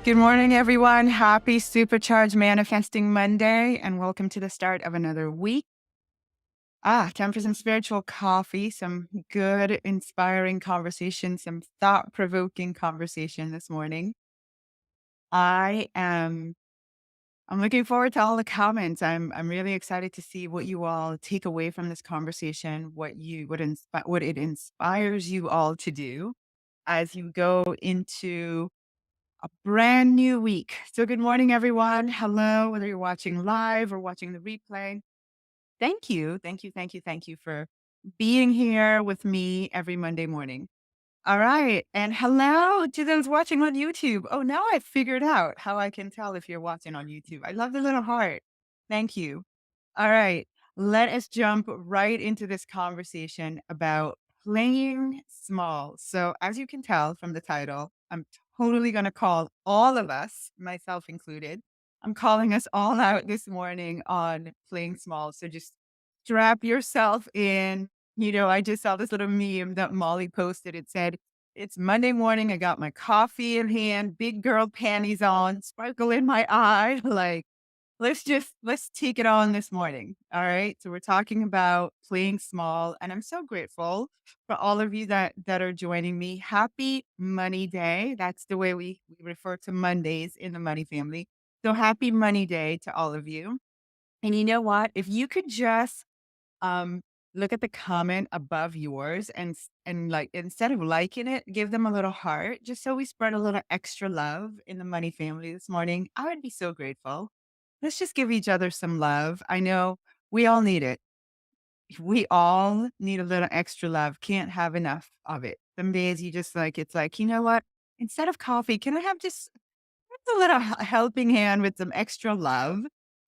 Good morning, everyone. Happy Supercharged Manifesting Monday, and welcome to the start of another week. Time for some spiritual coffee, some good, inspiring conversation, some thought-provoking conversation this morning. I am I'm looking forward to all the comments. I'm really excited to see what you all take away from this conversation, what it inspires you all to do as you go into a brand new week. So, good morning, everyone. Hello, whether you're watching live or watching the replay. Thank you. Thank you. Thank you. Thank you for being here with me every Monday morning. All right. And hello to those watching on YouTube. Oh, now I figured out how I can tell if you're watching on YouTube. I love the little heart. Thank you. All right. Let us jump right into this conversation about playing small. So, as you can tell from the title, I'm totally going to call all of us, myself included, I'm calling us all out this morning on playing small. So, just strap yourself in. I just saw this little meme that Molly posted. It said, "It's Monday morning. I got my coffee in hand, big girl panties on, sparkle in my eye." Like, let's take it on this morning. All right. So we're talking about playing small. And I'm so grateful for all of you that are joining me. Happy Money Day. That's the way we refer to Mondays in the Money family. So happy Money Day to all of you. And you know what? If you could just um, look at the comment above yours and like instead of liking it, give them a little heart, just so we spread a little extra love in the money family this morning. I would be so grateful. Let's just give each other some love. I know we all need it. We all need a little extra love. Can't have enough of it. Some days you just like, it's like, you know what? Instead of coffee, can I have just a little helping hand with some extra love?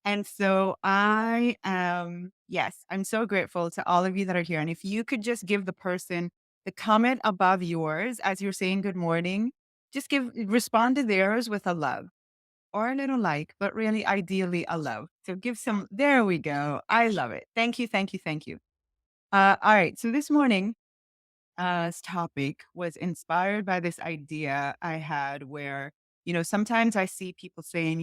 And so yes, I'm so grateful to all of you that are here. And if you could just give the person the comment above yours as you're saying good morning, just respond to theirs with a love or a little like, but really ideally a love. So there we go. I love it. Thank you. Thank you. Thank you. All right. So this morning, topic was inspired by this idea I had where, sometimes I see people saying,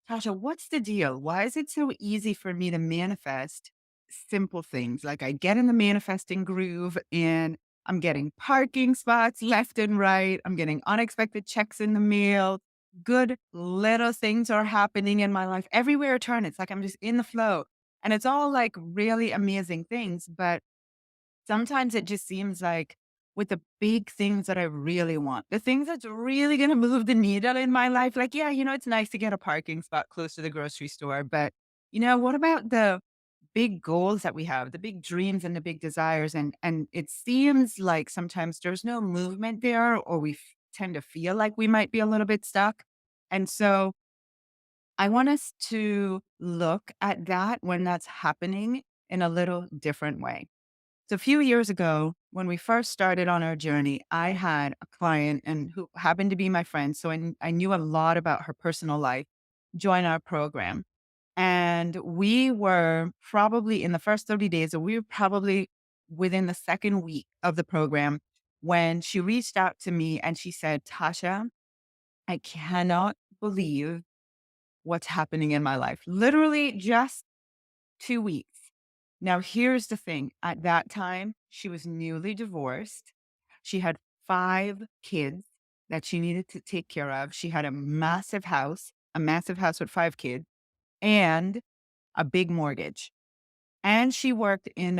Tasha, what's the deal? Why is it so easy for me to manifest simple things? Like I get in the manifesting groove and I'm getting parking spots left and right. I'm getting unexpected checks in the mail. Good little things are happening in my life. Everywhere I turn, it's like I'm just in the flow. And it's all like really amazing things. But sometimes it just seems like with the big things that I really want, the things that's really going to move the needle in my life, like, yeah, it's nice to get a parking spot close to the grocery store. But, what about the big goals that we have, the big dreams and the big desires? And it seems like sometimes there's no movement there, or tend to feel like we might be a little bit stuck. And so I want us to look at that when that's happening in a little different way. So a few years ago, when we first started on our journey, I had a client and who happened to be my friend. So I knew a lot about her personal life, join our program. And we were probably in the first 30 days, or we were probably within the second week of the program when she reached out to me and she said, Tasha, I cannot believe what's happening in my life. Literally just 2 weeks. Now, here's the thing. At that time, she was newly divorced. She had 5 kids that she needed to take care of. She had a massive house with 5 kids, and a big mortgage. And she worked in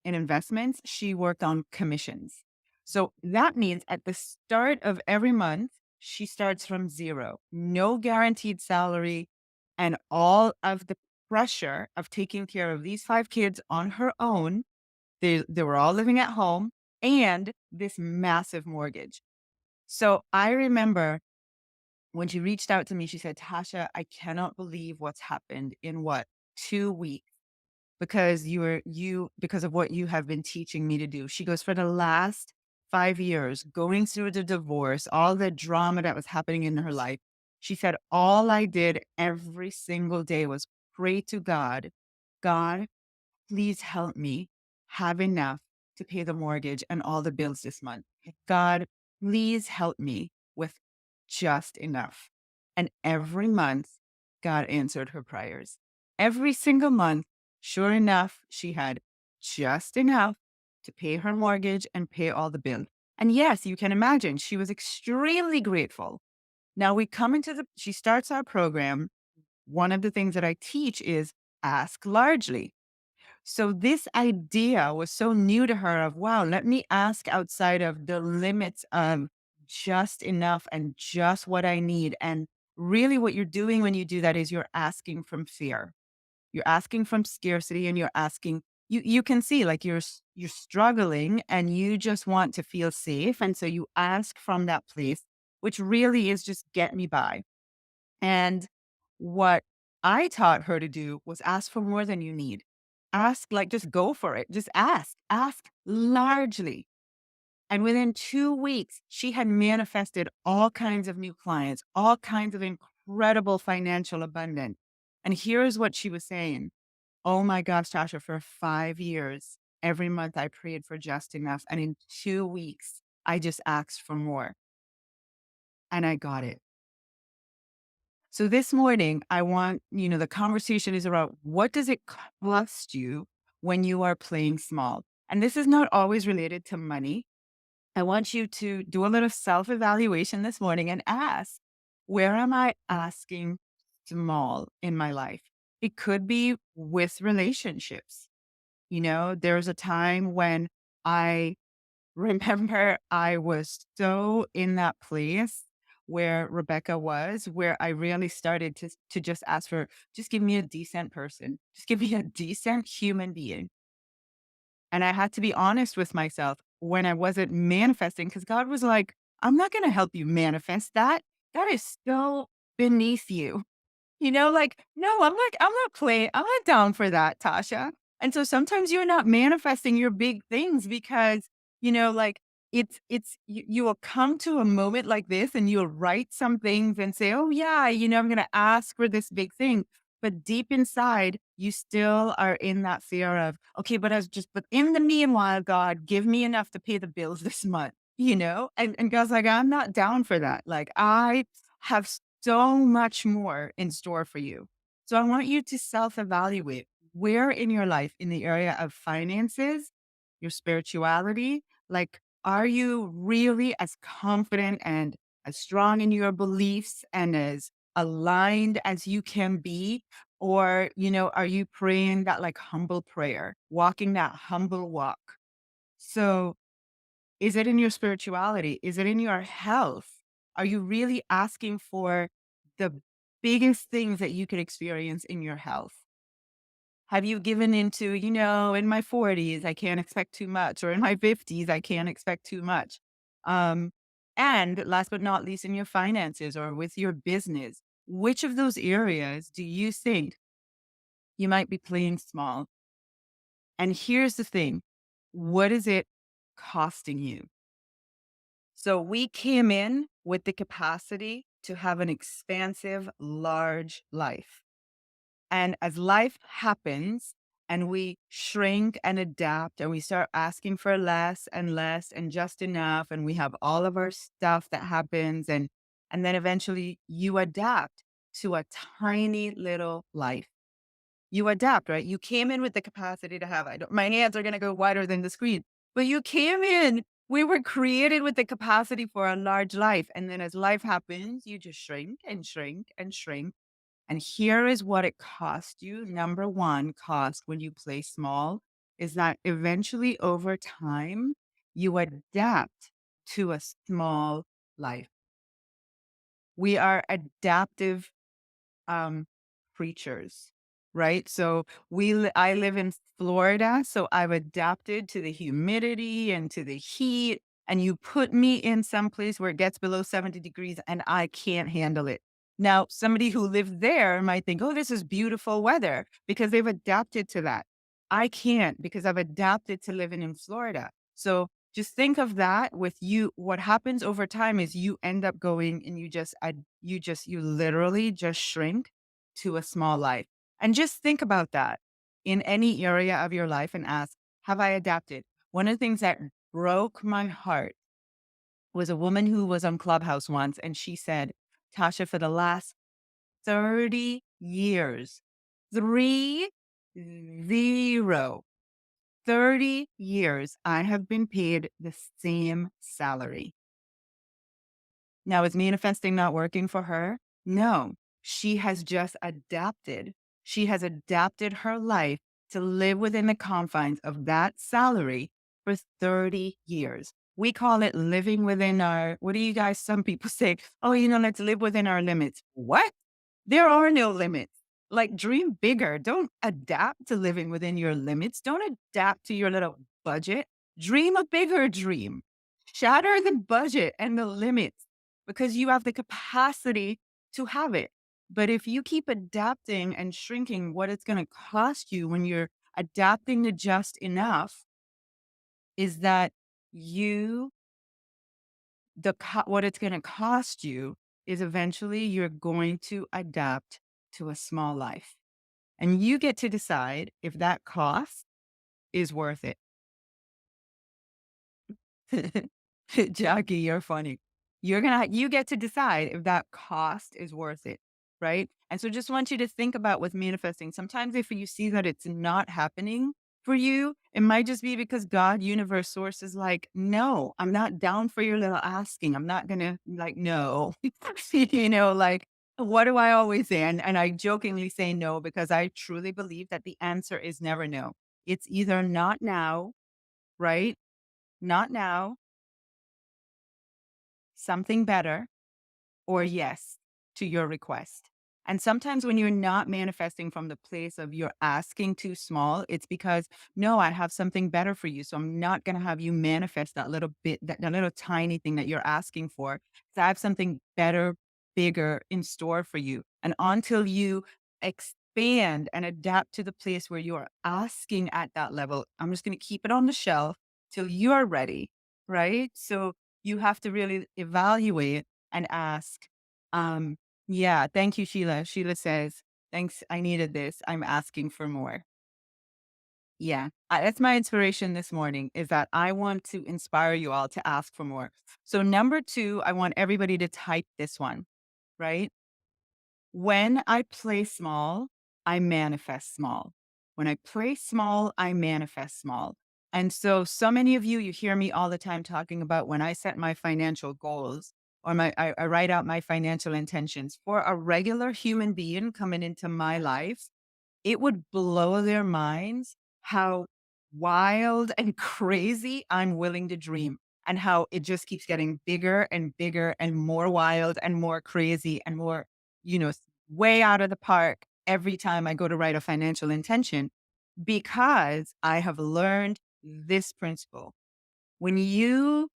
investments. She worked on commissions. So that means at the start of every month, she starts from zero, no guaranteed salary, and all of the pressure of taking care of these 5 kids on her own. They were all living at home and this massive mortgage. So I remember when she reached out to me, she said, Tasha, I cannot believe what's happened in 2 weeks because because of what you have been teaching me to do. She goes, for the last 5 years, going through the divorce, all the drama that was happening in her life, she said, all I did every single day was pray to God, God, please help me have enough to pay the mortgage and all the bills this month. God, please help me with just enough. And every month, God answered her prayers. Every single month, sure enough, she had just enough to pay her mortgage and pay all the bills. And yes, you can imagine she was extremely grateful. Now we come into she starts our program. One of the things that I teach is ask largely. So this idea was so new to her of, wow, let me ask outside of the limits of just enough and just what I need. And really what you're doing when you do that is you're asking from fear. You're asking from scarcity and you're asking you can see like you're struggling and you just want to feel safe. And so you ask from that place, which really is just get me by. And what I taught her to do was ask for more than you need. Ask, like, just go for it. Just ask, ask largely. And within 2 weeks, she had manifested all kinds of new clients, all kinds of incredible financial abundance. And here's what she was saying. Oh my gosh, Tasha, for 5 years, every month I prayed for just enough. And in 2 weeks, I just asked for more and I got it. So this morning, I want, the conversation is around what does it cost you when you are playing small? And this is not always related to money. I want you to do a little self evaluation this morning and ask, where am I asking small in my life? It could be with relationships. There's a time when I remember I was so in that place where Rebecca was, where I really started to just ask for, just give me a decent person, just give me a decent human being. And I had to be honest with myself when I wasn't manifesting because God was like, I'm not going to help you manifest that. That is so beneath you. Like, no, I'm not playing. I'm not down for that, Tasha. And so sometimes you're not manifesting your big things because, like you will come to a moment like this and you'll write some things and say, oh yeah, I'm going to ask for this big thing. But deep inside, you still are in that fear of, okay, but in the meanwhile, God, give me enough to pay the bills this month, And God's like, I'm not down for that. Like I have so much more in store for you. So I want you to self evaluate where in your life, in the area of finances, your spirituality, like, are you really as confident and as strong in your beliefs and as aligned as you can be? Or, are you praying that like humble prayer, walking that humble walk? So is it in your spirituality? Is it in your health? Are you really asking for the biggest things that you could experience in your health? Have you given into, in my 40s, I can't expect too much, or in my 50s, I can't expect too much? Um, and last but not least, in your finances or with your business, which of those areas do you think you might be playing small? And here's the thing, what is it costing you? So we came in with the capacity to have an expansive, large life. And as life happens and we shrink and adapt and we start asking for less and less and just enough, and we have all of our stuff that happens, and then eventually you adapt to a tiny little life. You adapt, right? You came in with the capacity to have, I don't, my hands are going to go wider than the screen, but you came in, we were created with the capacity for a large life. And then as life happens, you just shrink and shrink and shrink. And here is what it costs you. Number one cost when you play small is that eventually over time, you adapt to a small life. We are adaptive um, creatures, right? So I live in Florida, so I've adapted to the humidity and to the heat. And you put me in some place where it gets below 70 degrees and I can't handle it. Now, somebody who lived there might think, oh, this is beautiful weather because they've adapted to that. I can't because I've adapted to living in Florida. So just think of that with you. What happens over time is you end up going and you literally just shrink to a small life. And just think about that in any area of your life and ask, have I adapted? One of the things that broke my heart was a woman who was on Clubhouse once and she said, Tasha, for the last 30 years. 30, 30 years, I have been paid the same salary. Now, is manifesting not working for her? No, she has just adapted. She has adapted her life to live within the confines of that salary for 30 years. We call it living within our, what do you guys, some people say, oh, let's live within our limits. What? There are no limits. Like, dream bigger. Don't adapt to living within your limits. Don't adapt to your little budget. Dream a bigger dream. Shatter the budget and the limits because you have the capacity to have it. But if you keep adapting and shrinking, what it's going to cost you when you're adapting to just enough is that you what it's going to cost you is eventually you're going to adapt to a small life. And you get to decide if that cost is worth it. Jackie, you're funny. You get to decide if that cost is worth it, right? And so just want you to think about with manifesting. Sometimes if you see that it's not happening for you, it might just be because God, universe, source is like, no, I'm not down for your little asking. I'm not gonna like, no. Like, what do I always say? And I jokingly say no because I truly believe that the answer is never no. It's either not now, right? Not now, something better, or yes to your request. And sometimes when you're not manifesting from the place of you're asking too small, it's because, no, I have something better for you. So I'm not going to have you manifest that little bit, that little tiny thing that you're asking for. So I have something better, bigger in store for you. And until you expand and adapt to the place where you are asking at that level, I'm just going to keep it on the shelf till you are ready. Right. So you have to really evaluate and ask. Yeah, thank you, Sheila. Sheila says, thanks, I needed this. I'm asking for more. Yeah, that's my inspiration this morning is that I want to inspire you all to ask for more. So, number two, I want everybody to type this one, right? When I play small, I manifest small. When I play small, I manifest small. And so many of you, you hear me all the time talking about when I set my financial goals or I write out my financial intentions for a regular human being coming into my life, it would blow their minds how wild and crazy I'm willing to dream and how it just keeps getting bigger and bigger and more wild and more crazy and more, way out of the park every time I go to write a financial intention because I have learned this principle. When you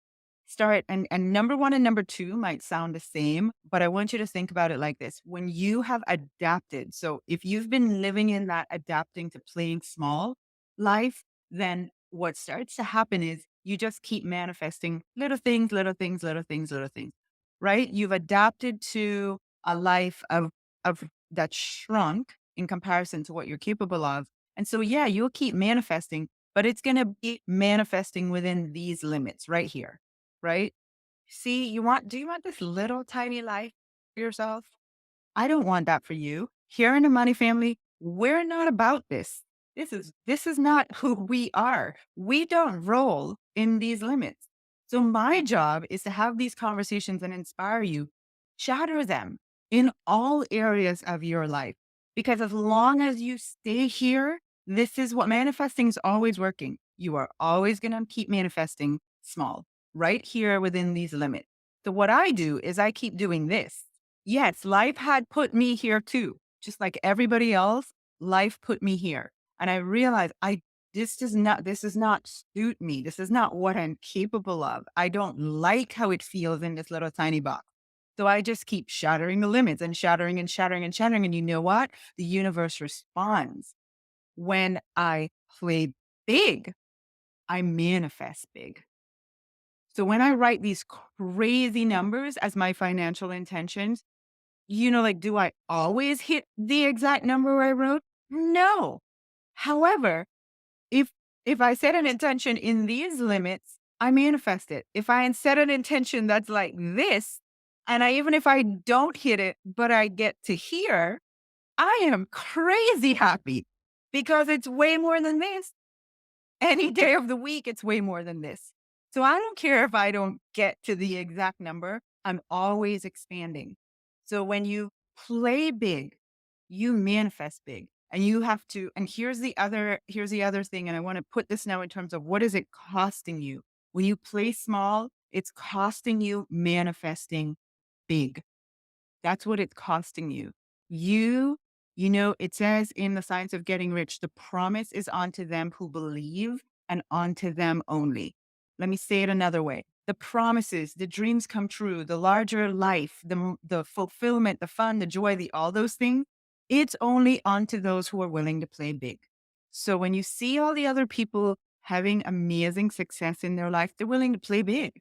start and number 1 and number 2 might sound the same, but I want you to think about it like this. When you have adapted, so if you've been living in that adapting to playing small life, then what starts to happen is you just keep manifesting little things, little things, little things, little things, right? You've adapted to a life of that shrunk in comparison to what you're capable of. And so yeah, you'll keep manifesting, but it's going to be manifesting within these limits right here, right? See, do you want this little tiny life for yourself? I don't want that for you. Here in the money family, we're not about this. This is not who we are. We don't roll in these limits. So my job is to have these conversations and inspire you, shatter them in all areas of your life. Because as long as you stay here, this is what manifesting is always working. You are always going to keep manifesting small, right here within these limits. So what I do is I keep doing this. Yes, life had put me here too. Just like everybody else, life put me here. And I realized this does not suit me. This is not what I'm capable of. I don't like how it feels in this little tiny box. So I just keep shattering the limits and shattering and shattering and shattering. And you know what? The universe responds. When I play big, I manifest big. So when I write these crazy numbers as my financial intentions, like, do I always hit the exact number I wrote? No. However, if if I set an intention in these limits, I manifest it. If I set an intention that's like this, And even if I don't hit it, but I get to hear, I am crazy happy because it's way more than this. Any day of the week, it's way more than this. So I don't care if I don't get to the exact number. I'm always expanding. So when you play big, you manifest big. And you have to, and here's the other thing. And I want to put this now in terms of what is it costing you? When you play small, it's costing you manifesting big. That's what it's costing you. You, it says in the science of getting rich, the promise is onto them who believe and onto them only. Let me say it another way. The promises, the dreams come true, the larger life, the fulfillment, the fun, the joy, the all those things, it's only onto those who are willing to play big. So when you see all the other people having amazing success in their life, they're willing to play big.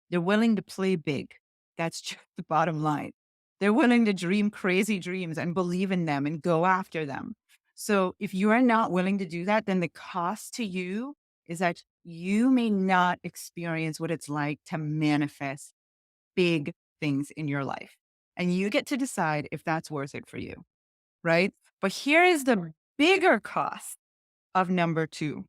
They're willing to play big. That's just the bottom line. They're willing to dream crazy dreams and believe in them and go after them. So if you are not willing to do that, then the cost to you is that you may not experience what it's like to manifest big things in your life. And you get to decide if that's worth it for you, right? But here is the bigger cost of number two.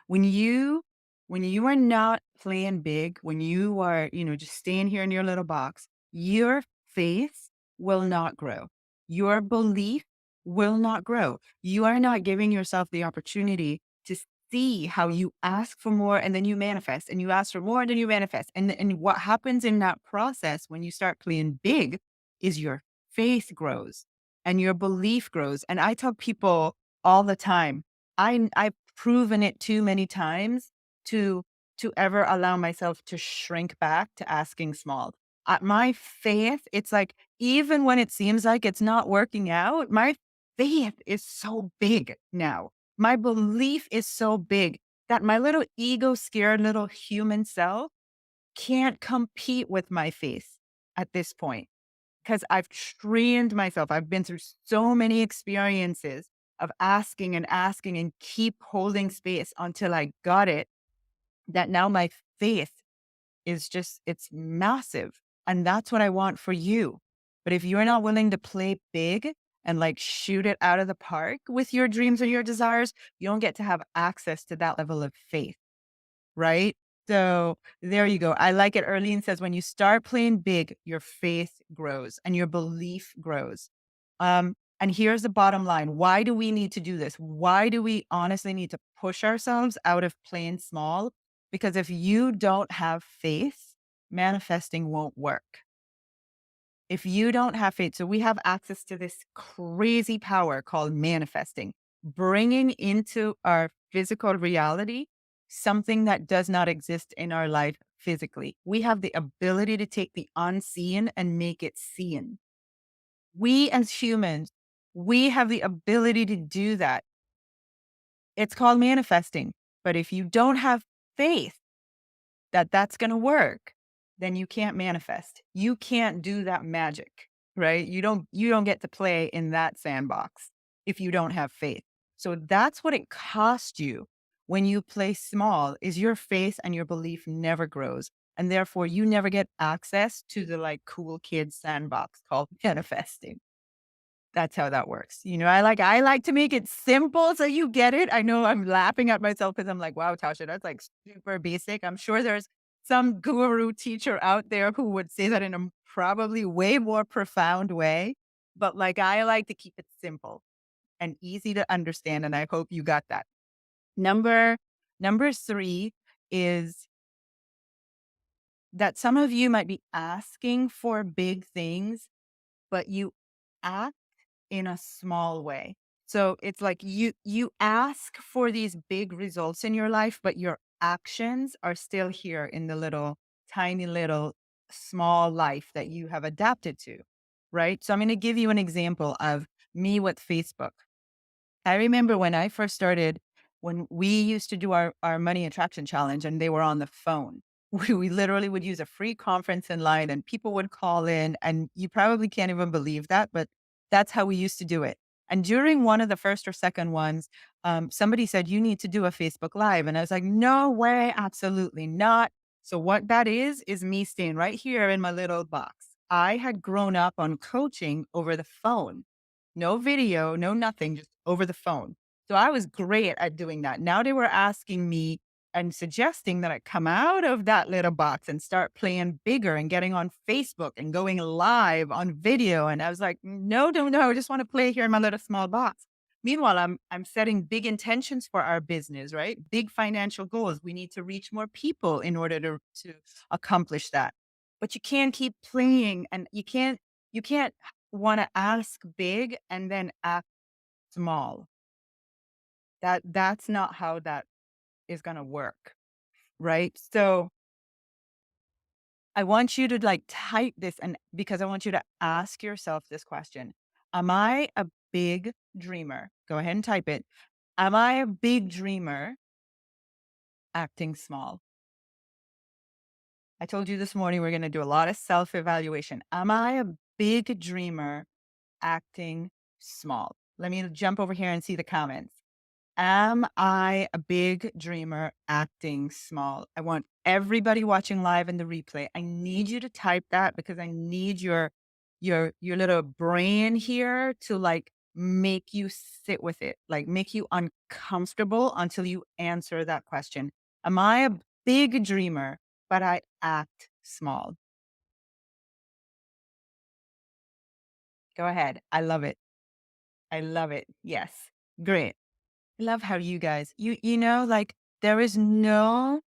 When you when you are not playing big, when you are, just staying here in your little box, your faith will not grow. Your belief will not grow. You are not giving yourself the opportunity to see how you ask for more and then you manifest and you ask for more and then you manifest. And what happens in that process when you start playing big is your faith grows and your belief grows. And I tell people all the time, I've proven it too many times to ever allow myself to shrink back to asking small. My faith, it's like even when it seems like it's not working out, my faith is so big now. My belief is so big that my little ego scared little human self can't compete with my faith at this point. 'Cause I've trained myself. I've been through so many experiences of asking and asking and keep holding space until I got it, that now my faith is just it's massive, and that's what I want for you. But if you're not willing to play big and, like, shoot it out of the park with your dreams and your desires, you don't get to have access to that level of faith. Right? So there you go. I like it. Erlene says, when you start playing big, your faith grows and your belief grows. And here's the bottom line. Why do we need to do this? Why do we honestly need to push ourselves out of playing small? Because if you don't have faith, manifesting won't work. If you don't have faith, so we have access to this crazy power called manifesting, bringing into our physical reality something that does not exist in our life physically. We have the ability to take the unseen and make it seen. We as humans, we have the ability to do that. It's called manifesting. But if you don't have faith, that that's going to work, then you can't manifest. You can't do that magic, right? You don't get to play in that sandbox if you don't have faith. So that's what it costs you when you play small is your faith and your belief never grows. And therefore you never get access to the like cool kids sandbox called manifesting. That's how that works. I like to make it simple so you get it. I know I'm laughing at myself because I'm like, wow, Tasha, that's like super basic. I'm sure there's some guru teacher out there who would say that in a probably way more profound way. But like I like to keep it simple and easy to understand. And I hope you got that. Number number three is that some of you might be asking for big things, but you ask in a small way. So it's like you ask for these big results in your life, but your actions are still here in the little tiny little small life that you have adapted to, right? So I'm going to give you an example of me with Facebook. I remember when I first started, when we used to do our money attraction challenge and they were on the phone. We literally would use a free conference in line and people would call in. And you probably can't even believe that, but that's how we used to do it. And during one of the first or second ones, somebody said, you need to do a Facebook Live. And I was like, no way, absolutely not. So what that is me staying right here in my little box I had grown up on coaching over the phone. No video, no nothing, just over the phone. So I was great at doing that. Now they were asking me and suggesting that I come out of that little box and start playing bigger and getting on Facebook and going live on video. And I was like, no, no, no, I just want to play here in my little small box. Meanwhile, I'm setting big intentions for our business, right? Big financial goals. We need to reach more people in order to accomplish that. But you can't keep playing and you can't want to ask big and then act small. That's not how that is going to work, right? So I want you to like type this and because I want you to ask yourself this question. Am I a big dreamer? Go ahead and type it. Am I a big dreamer acting small? I told you this morning we're going to do a lot of self evaluation. Am I a big dreamer acting small? Let me jump over here and see the comments. Am I a big dreamer acting small? I want everybody watching live in the replay. I need you to type that because I need your little brain here to like make you sit with it, like make you uncomfortable until you answer that question. Am I a big dreamer, but I act small? Go ahead. I love it. I love it. Yes. Great. I love how you guys, like there is no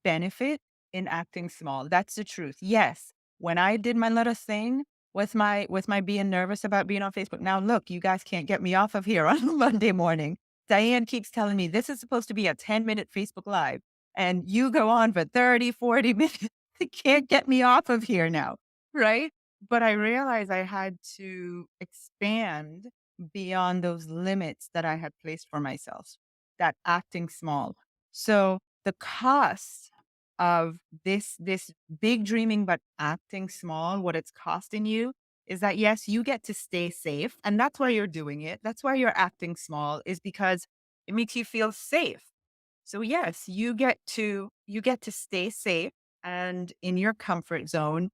benefit in acting small. That's the truth. Yes. When I did my little thing with my being nervous about being on Facebook. Now look, you guys can't get me off of here on a Monday morning. Diane keeps telling me this is supposed to be a 10-minute Facebook Live. And you go on for 30, 40 minutes. You can't get me off of here now. Right. But I realized I had to expand beyond those limits that I had placed for myself, that acting small. So the cost of this big dreaming but acting small, what it's costing you is that yes, you get to stay safe, and that's why you're doing it. That's why you're acting small is because it makes you feel safe. So yes, you get to stay safe and in your comfort zone,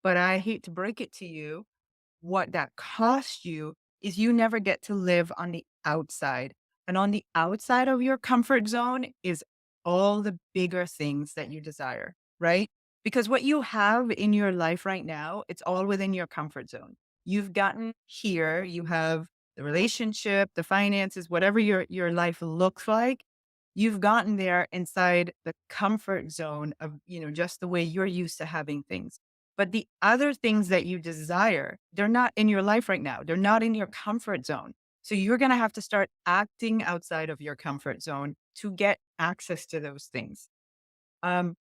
but I hate to break it to you, what that costs you is you never get to live on the outside. And on the outside of your comfort zone is all the bigger things that you desire, right? Because what you have in your life right now, it's all within your comfort zone. You've gotten here, you have the relationship, the finances, whatever your life looks like, you've gotten there inside the comfort zone of, just the way you're used to having things. But the other things that you desire, they're not in your life right now. They're not in your comfort zone. So you're going to have to start acting outside of your comfort zone to get access to those things.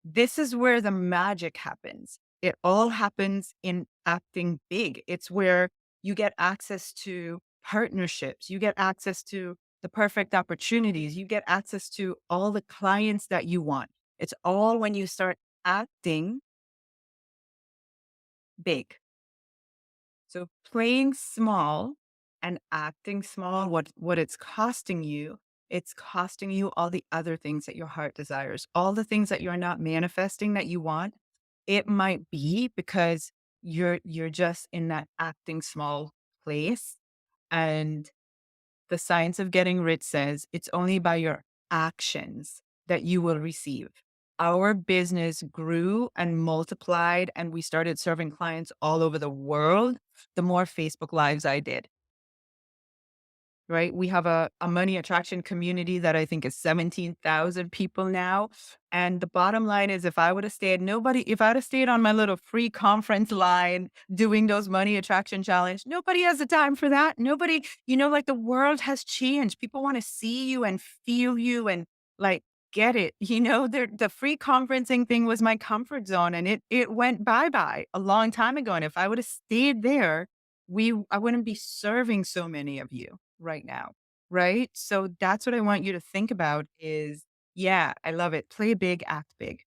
This is where the magic happens. It all happens in acting big. It's where you get access to partnerships, you get access to the perfect opportunities, you get access to all the clients that you want. It's all when you start acting big. So playing small and acting small, what it's costing you all the other things that your heart desires, all the things that you're not manifesting that you want. It might be because you're just in that acting small place. And the science of getting rich says it's only by your actions that you will receive. Our business grew and multiplied, and we started serving clients all over the world the more Facebook Lives I did. Right? We have a money attraction community that I think is 17,000 people now. And the bottom line is if I would have stayed on my little free conference line doing those money attraction challenge, nobody has the time for that. Nobody, like the world has changed. People want to see you and feel you and like get it. The free conferencing thing was my comfort zone and it went bye-bye a long time ago. And if I would have stayed there, I wouldn't be serving so many of you right now, right? So that's what I want you to think about is, yeah, I love it. Play big, act big.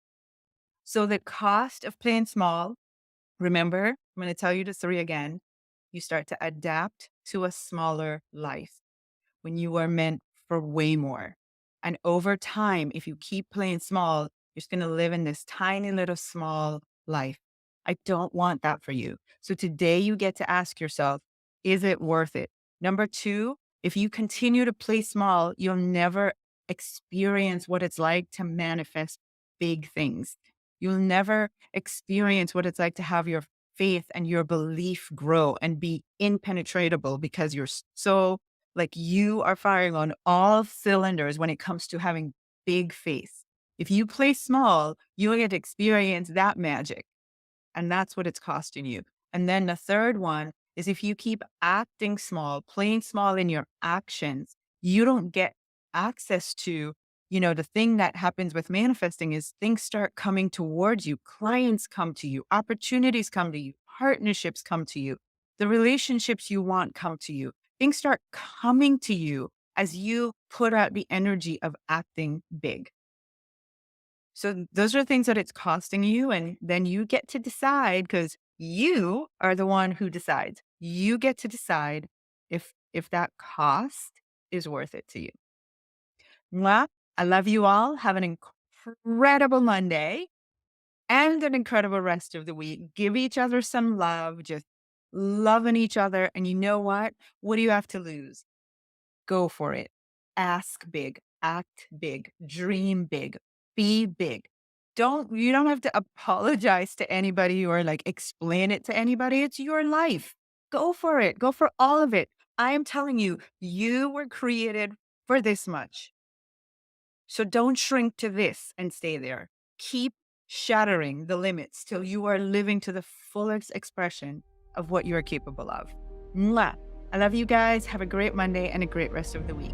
So the cost of playing small, remember, I'm going to tell you the three again. You start to adapt to a smaller life when you are meant for way more. And over time, if you keep playing small, you're just going to live in this tiny little small life. I don't want that for you. So today you get to ask yourself, is it worth it? Number two, if you continue to play small, you'll never experience what it's like to manifest big things. You'll never experience what it's like to have your faith and your belief grow and be impenetrable because you're so like you are firing on all cylinders when it comes to having big faith. If you play small, you'll get to experience that magic. And that's what it's costing you. And then the third one is if you keep acting small, playing small in your actions, you don't get access to, the thing that happens with manifesting is things start coming towards you. Clients come to you, opportunities come to you, partnerships come to you, the relationships you want come to you. Things start coming to you as you put out the energy of acting big. So those are things that it's costing you. And then you get to decide because you are the one who decides. You get to decide if that cost is worth it to you. Mwah. I love you all. Have an incredible Monday and an incredible rest of the week. Give each other some love, just loving each other. And you know what? What do you have to lose? Go for it. Ask big, act big, dream big, be big. You don't have to apologize to anybody or like explain it to anybody. It's your life. Go for it. Go for all of it. I am telling you, you were created for this much. So don't shrink to this and stay there. Keep shattering the limits till you are living to the fullest expression of what you are capable of. Mwah. I love you guys. Have a great Monday and a great rest of the week.